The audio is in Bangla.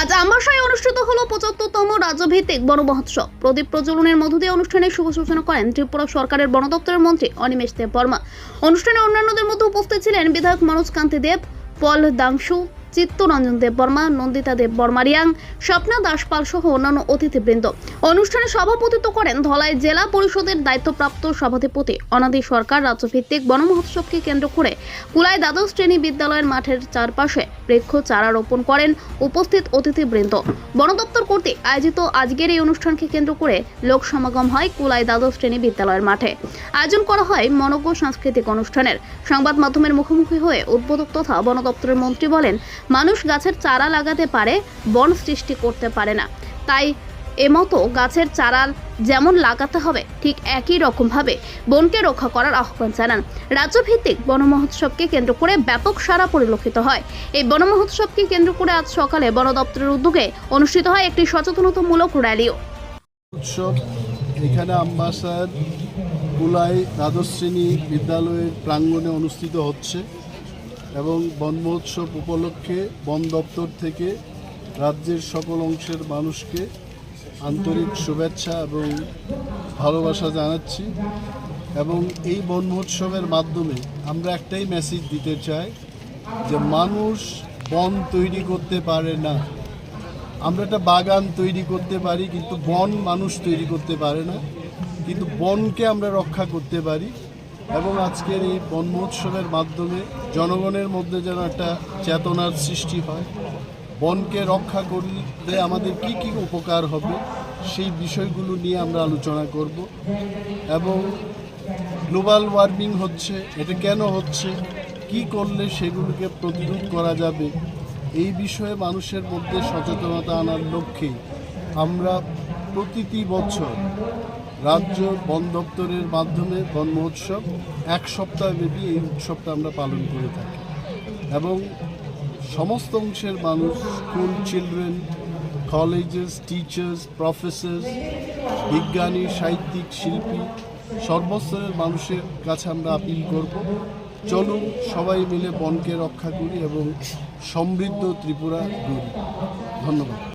আজ আমবাসায় অনুষ্ঠিত হলো ৭৫তম রাজ্যভিত্তিক বন মহোৎসব। প্রদীপ প্রজ্বলনের মধ্য দিয়ে অনুষ্ঠানের শুভ সূচনা করেন ত্রিপুরা সরকারের বন দপ্তরের মন্ত্রী অনিমেষ দেব বর্মা। অনুষ্ঠানে অন্যান্যদের মধ্যে উপস্থিত ছিলেন বিধায়ক মনোজ কান্তি দেব, পল দাংশু, চিত্তরঞ্জন দেব বর্মা, নন্দিতা দেব বর্মা রিয়াং, স্বপ্না দাসপাল সহ অন্যান্য অতিথিবৃন্দ। অনুষ্ঠানে সভাপতিত্ব করেন ধলাই জেলা পরিষদের দায়িত্বপ্রাপ্ত সভাধিপতি অনাদি সরকার। রাজ্যভিত্তিক বন মহোৎসবকে কেন্দ্র করে কুলাই দ্বাদশ শ্রেণী বিদ্যালয়ের মাঠের চারপাশে বৃক্ষ চারা রোপণ করেন উপস্থিত অতিথিবৃন্দ। বন দপ্তর কর্তৃক আয়োজিত আজকের এই অনুষ্ঠানকে কেন্দ্র করে লোক সমাগম হয় কুলাই দ্বাদশ শ্রেণী বিদ্যালয়ের মাঠে। আয়োজন করা হয় মনোজ্ঞ সাংস্কৃতিক অনুষ্ঠানের। সংবাদ মাধ্যমের মুখোমুখি হয়ে উদ্বোধক তথা বন দপ্তরের মন্ত্রী বলেন, মানুষ গাছের চারা লাগাতে পারে, বন সৃষ্টি করতে পারে না। তাই এমতো গাছের চারা যেমন লাগাতে হবে, ঠিক একই রকমভাবে বনকে রক্ষা করার আহ্বান জানান। রাজ্যভিত্তিক বন মহোৎসবকে কেন্দ্র করে ব্যাপক সাড়া পরিলক্ষিত হয়। এই বন মহোৎসবকে কেন্দ্র করে আজ সকালে বন দপ্তরের উদ্যোগে অনুষ্ঠিত হয় একটি সচেতনতামূলক র্যালিও। উৎসব এখানে আমবাসার কুলাই দ্বাদশ শ্রেণী বিদ্যালয়ের প্রাঙ্গণে অনুষ্ঠিত হচ্ছে এবং বন মহোৎসব উপলক্ষে বন দপ্তর থেকে রাজ্যের সকল অংশের মানুষকে আন্তরিক শুভেচ্ছা এবং ভালোবাসা জানাচ্ছি। এবং এই বন মহোৎসবের মাধ্যমে আমরা একটাই মেসেজ দিতে চাই যে মানুষ বন তৈরি করতে পারে না। আমরা একটা বাগান তৈরি করতে পারি, কিন্তু বন মানুষ তৈরি করতে পারে না। কিন্তু বনকে আমরা রক্ষা করতে পারি। এবং আজকের এই বন মহোৎসবের মাধ্যমে জনগণের মধ্যে যেন একটা চেতনার সৃষ্টি হয়, বনকে রক্ষা করলে আমাদের কি কি উপকার হবে সেই বিষয়গুলো নিয়ে আমরা আলোচনা করব। এবং গ্লোবাল ওয়ার্মিং হচ্ছে, এটা কেন হচ্ছে, কি করলে সেগুলোকে প্রতিরোধ করা যাবে, এই বিষয়ে মানুষের মধ্যে সচেতনতা আনার লক্ষ্যে আমরা প্রতিটি বছর রাজ্য বন দপ্তরের মাধ্যমে বন মহোৎসব এক সপ্তাহব্যাপী এই উৎসবটা আমরা পালন করে থাকি। এবং সমস্ত অংশের মানুষ, school children, colleges, teachers, Professor's, বিজ্ঞানী, সাহিত্যিক, শিল্পী, সর্বস্তরের মানুষের কাছে আমরা আপিল করব, চলুন সবাই মিলে বনকে রক্ষা করি এবং সমৃদ্ধ ত্রিপুরা গড়ি। ধন্যবাদ।